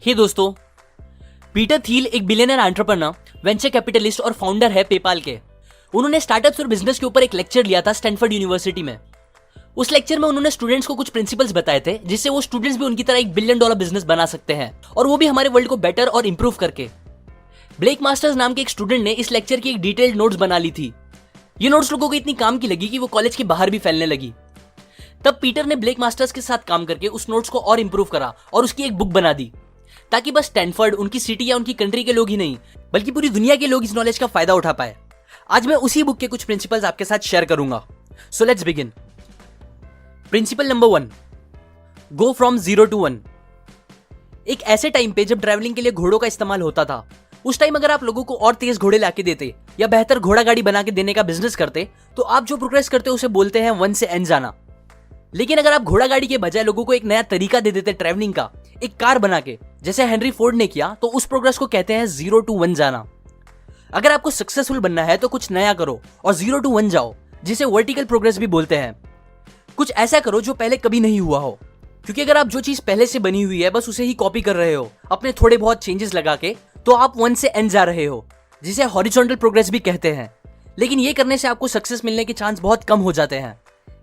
हे दोस्तों, Peter Thiel एक billionaire entrepreneur, venture capitalist और फाउंडर है पेपाल के। उन्होंने स्टार्टअप्स और बिजनेस के ऊपर एक लेक्चर लिया था स्टैनफोर्ड यूनिवर्सिटी में। उस लेक्चर में उन्होंने स्टूडेंट्स को कुछ प्रिंसिपल्स बताए थे जिससे वो स्टूडेंट्स भी उनकी तरह एक $1 बिलियन बिजनेस बना सकते हैं, और वो भी हमारे वर्ल्ड को बेटर और इंप्रूव करके। ब्लेक मास्टर्स नाम के एक स्टूडेंट ने इस लेक्चर की एक डिटेल्ड नोट्स बना ली थी। ये नोट्स लोगों को इतनी काम की लगी कि वो कॉलेज के बाहर भी फैलने लगी। तब पीटर ने ब्लेक मास्टर्स के साथ काम करके उस नोट्स को और इंप्रूव करा और उसकी एक बुक बना दी, ताकि बस स्टैनफोर्ड, उनकी सिटी या उनकी कंट्री के लोग ही नहीं बल्कि पूरी दुनिया के लोग इस नॉलेज का फायदा उठा पाए। आज मैं उसी बुक के कुछ प्रिंसिपल्स आपके साथ शेयर करूंगा। So let's begin. Principle number 1, go from 0 to 1। एक ऐसे टाइम पे जब ट्रैवलिंग के लिए घोड़ों का इस्तेमाल होता था, उस टाइम अगर आप लोगों को और तेज घोड़े लाके देते या बेहतर घोड़ा गाड़ी बना के देने का बिजनेस करते, तो आप जो प्रोग्रेस करते उसे बोलते हैं 1 से N जाना। लेकिन अगर आप घोड़ा गाड़ी के बजाय लोगों को एक नया तरीका दे देते ट्रैवलिंग का, एक कार बना के, जैसे हेनरी फोर्ड ने किया, तो उस प्रोग्रेस को कहते हैं 0 to 1 जाना। अगर आपको सक्सेसफुल बनना है तो कुछ नया करो और 0 to 1 जाओ, जिसे वर्टिकल प्रोग्रेस भी बोलते हैं। कुछ ऐसा करो जो पहले कभी नहीं हुआ हो, क्योंकि अगर आप जो चीज पहले से बनी हुई है बस उसे ही कॉपी कर रहे हो अपने थोड़े बहुत चेंजेस लगा के, तो आप 1 से N जा रहे हो, जिसे हॉरिजॉन्टल प्रोग्रेस भी कहते हैं। लेकिन ये करने से आपको सक्सेस मिलने के चांस बहुत कम हो जाते हैं।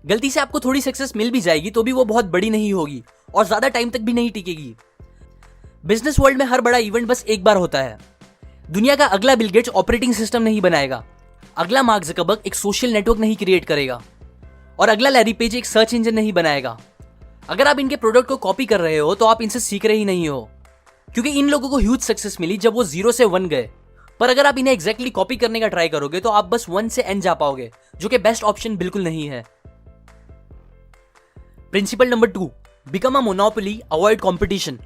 गलती से आपको थोड़ी सक्सेस मिल भी जाएगी तो भी वो बहुत बड़ी नहीं होगी और ज्यादा टाइम तक भी नहीं टिकेगी। बिजनेस वर्ल्ड में हर बड़ा इवेंट बस एक बार होता है। दुनिया का अगला बिल गेट्स ऑपरेटिंग सिस्टम नहीं बनाएगा, अगला मार्क ज़करबर्ग एक सोशल नेटवर्क नहीं क्रिएट करेगा, और अगला लैरी पेज एक सर्च इंजन नहीं बनाएगा। अगर आप इनके प्रोडक्ट को कॉपी कर रहे हो तो आप इनसे सीख रहे ही नहीं हो, क्योंकि इन लोगों को ह्यूज सक्सेस मिली जब वो 0 से 1 गए। पर अगर आप इन्हें एग्जैक्टली कॉपी करने का ट्राई करोगे तो आप बस 1 से N जा पाओगे, जो कि बेस्ट ऑप्शन बिल्कुल नहीं है। Principle number 2, become a monopoly, avoid competition.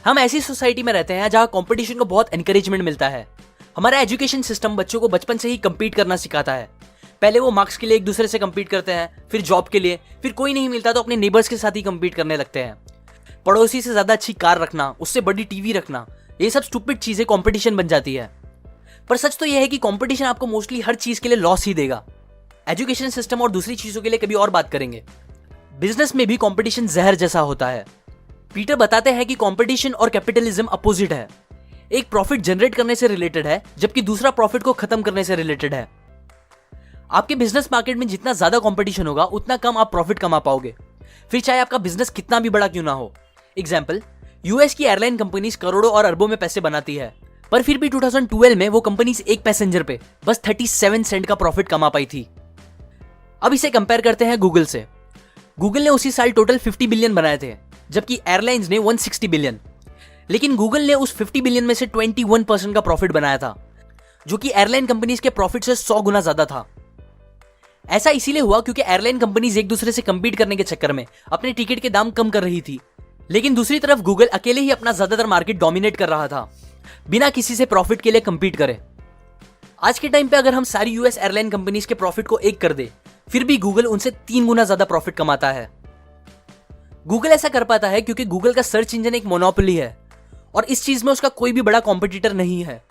हम ऐसी सोसाइटी में रहते हैं जहां कंपटीशन को बहुत एनकरेजमेंट मिलता है। हमारा एजुकेशन सिस्टम बच्चों को बचपन से ही compete करना सिखाता है। पहले वो मार्क्स के लिए एक दूसरे से compete करते हैं, फिर जॉब के लिए, फिर कोई नहीं मिलता तो अपने नेबर्स के साथ ही compete करने लगते हैं। पड़ोसी से ज्यादा अच्छी कार रखना, उससे बड़ी टीवी रखना, ये सब स्टूपिड चीजें कंपटीशन बन जाती है। पर सच तो यह है कि कंपटीशन आपको मोस्टली हर चीज के लिए लॉस ही देगा। एजुकेशन सिस्टम और दूसरी चीजों के लिए कभी और बात करेंगे। बिजनेस में भी कंपटीशन जहर जैसा होता है। पीटर बताते हैं कि कंपटीशन और कैपिटलिज्म अपोजिट है। एक प्रॉफिट जनरेट करने से रिलेटेड है, जबकि दूसरा प्रॉफिट को खत्म करने से रिलेटेड है। आपके बिजनेस मार्केट में जितना ज्यादा कंपटीशन होगा उतना कम आप प्रॉफिट कमा पाओगे, फिर चाहे आपका बिजनेस कितना भी बड़ा क्यों ना हो। एग्जाम्पल, यूएस की एयरलाइन कंपनीज करोड़ों और अरबों में पैसे बनाती है, पर फिर भी 2012 में वो कंपनीज एक पैसेंजर पे बस 37 सेंट का प्रॉफिट कमा पाई थी। अब इसे कंपेयर करते हैं गूगल से। गूगल ने उसी साल टोटल 50 बिलियन बनाए थे, जबकि एयरलाइंस ने 160 बिलियन। लेकिन गूगल ने उस 50 बिलियन में से 21% का प्रॉफिट बनाया था, जो कि एयरलाइन कंपनीज के प्रॉफिट से 100 गुना ज्यादा था। ऐसा इसीलिए हुआ क्योंकि एयरलाइन कंपनीज एक दूसरे से compete करने के चक्कर में अपने टिकट के दाम कम कर रही थी, लेकिन दूसरी तरफ गूगल अकेले ही अपना ज्यादातर मार्केट डोमिनेट कर रहा था, बिना किसी से प्रॉफिट के लिए compete करे। आज के टाइम पे अगर हम सारी यूएस एयरलाइन कंपनीज के प्रॉफिट को एक कर दे, फिर भी गूगल उनसे 3 गुना ज्यादा प्रॉफिट कमाता है। गूगल ऐसा कर पाता है क्योंकि गूगल का सर्च इंजन एक मोनोपोली है और इस चीज में उसका कोई भी बड़ा कॉम्पिटिटर नहीं है।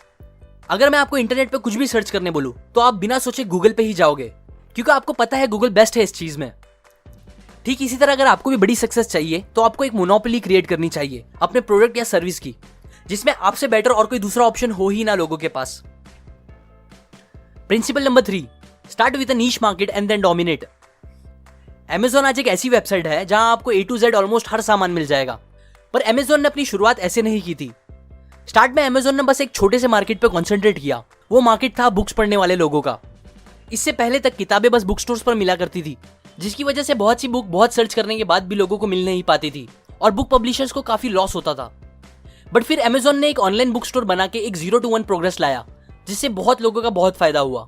अगर मैं आपको इंटरनेट पे कुछ भी सर्च करने बोलूं तो आप बिना सोचे गूगल पे ही जाओगे, क्योंकि आपको पता है गूगल बेस्ट है इस चीज में। ठीक इसी तरह अगर आपको भी बड़ी सक्सेस चाहिए तो आपको एक मोनोपोली क्रिएट करनी चाहिए अपने प्रोडक्ट या सर्विस की, जिसमें आपसे बेटर और कोई दूसरा ऑप्शन हो ही ना लोगों के पास। Principle number 3, start with a niche market and then dominate. Amazon आज एक ऐसी वेबसाइट है जहां आपको A to Z ऑलमोस्ट हर सामान मिल जाएगा, पर Amazon ने अपनी शुरुआत ऐसे नहीं की थी। स्टार्ट में Amazon ने बस एक छोटे से मार्केट पे कॉन्सेंट्रेट किया। वो मार्केट था बुक्स पढ़ने वाले लोगों का। इससे पहले तक किताबें बस बुक स्टोर्स पर मिला करती थी, जिसकी वजह से बहुत सी बुक बहुत सर्च करने के बाद भी लोगों को मिल नहीं पाती थी और बुक पब्लिशर्स को काफी लॉस होता था। बट फिर Amazon ने एक ऑनलाइन बुक स्टोर बना के एक 0 to 1 प्रोग्रेस लाया, जिससे बहुत लोगों का बहुत फायदा हुआ।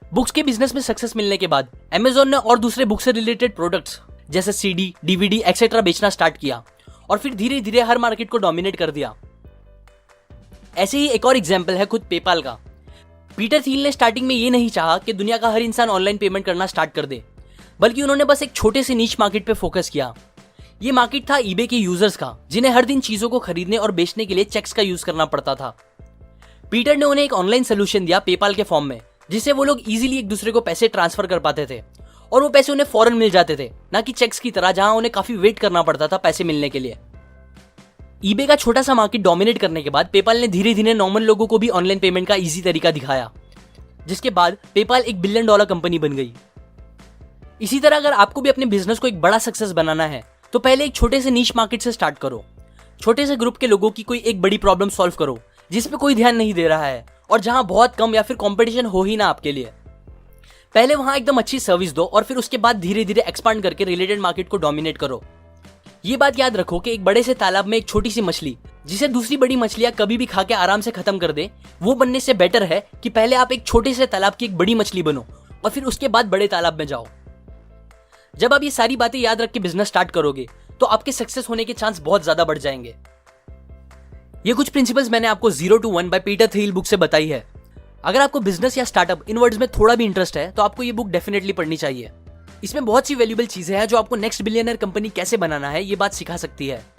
बुक्स के बिजनेस में सक्सेस मिलने के बाद Amazon ने और दूसरे बुक से रिलेटेड प्रोडक्ट्स जैसे सीडी, डीवीडी एक्सेट्रा बेचना स्टार्ट किया और फिर धीरे धीरे हर मार्केट को डोमिनेट कर दिया। ऐसे ही एक और एग्जांपल है खुद पेपाल का। पीटर थील ने स्टार्टिंग में ये नहीं चाहा कि दुनिया का हर इंसान ऑनलाइन पेमेंट करना स्टार्ट कर दे, बल्कि उन्होंने बस एक छोटे से नीश मार्केट पे फोकस किया। ये मार्केट था ईबे के यूजर्स का, जिन्हें हर दिन चीजों को खरीदने और बेचने के लिए चेक्स का यूज करना पड़ता था। पीटर ने उन्हें एक ऑनलाइन सोल्यूशन दिया पेपाल के फॉर्म में, जिससे वो लोग इजीली एक दूसरे को पैसे ट्रांसफर कर पाते थे और वो पैसे उन्हें फौरन मिल जाते थे, ना कि चेक्स की तरह जहां उन्हें काफी वेट करना पड़ता था पैसे मिलने के लिए। ईबे का छोटा सा मार्केट डोमिनेट करने के बाद पेपाल ने धीरे धीरे नॉर्मल लोगों को भी ऑनलाइन पेमेंट का इजी तरीका दिखाया, जिसके बाद पेपाल एक $1 बिलियन कंपनी बन गई। इसी तरह अगर आपको भी अपने बिजनेस को एक बड़ा सक्सेस बनाना है तो पहले एक छोटे से नीश मार्केट से स्टार्ट करो। छोटे से ग्रुप के लोगों की कोई एक बड़ी प्रॉब्लम सॉल्व करो जिसपे कोई ध्यान नहीं दे रहा है और जहां बहुत कम या फिर कंपटीशन हो ही ना आपके लिए। पहले वहां एकदम अच्छी सर्विस दो और फिर उसके बाद धीरे धीरे एक्सपांड करके रिलेटेड मार्केट को डोमिनेट करो। ये बात याद रखो कि एक बड़े से तालाब में एक छोटी सी मछली जिसे दूसरी बड़ी मछलियां कभी भी खा के आराम से खत्म कर दे, वो बनने से बेटर है कि पहले आप एक छोटे से तालाब की एक बड़ी मछली बनो और फिर उसके बाद बड़े तालाब में जाओ। जब आप ये सारी बातें याद रख के बिजनेस स्टार्ट करोगे तो आपके सक्सेस होने के चांस बहुत ज्यादा बढ़ जाएंगे। ये कुछ प्रिंसिपल्स मैंने आपको 0 to 1 by Peter Thiel book से बताई है। अगर आपको बिजनेस या स्टार्टअप इन वर्ड्स में थोड़ा भी इंटरेस्ट है तो आपको ये बुक डेफिनेटली पढ़नी चाहिए। इसमें बहुत सी वैल्यूएबल चीजें हैं जो आपको नेक्स्ट बिलियनर कंपनी कैसे बनाना है ये बात सिखा सकती है।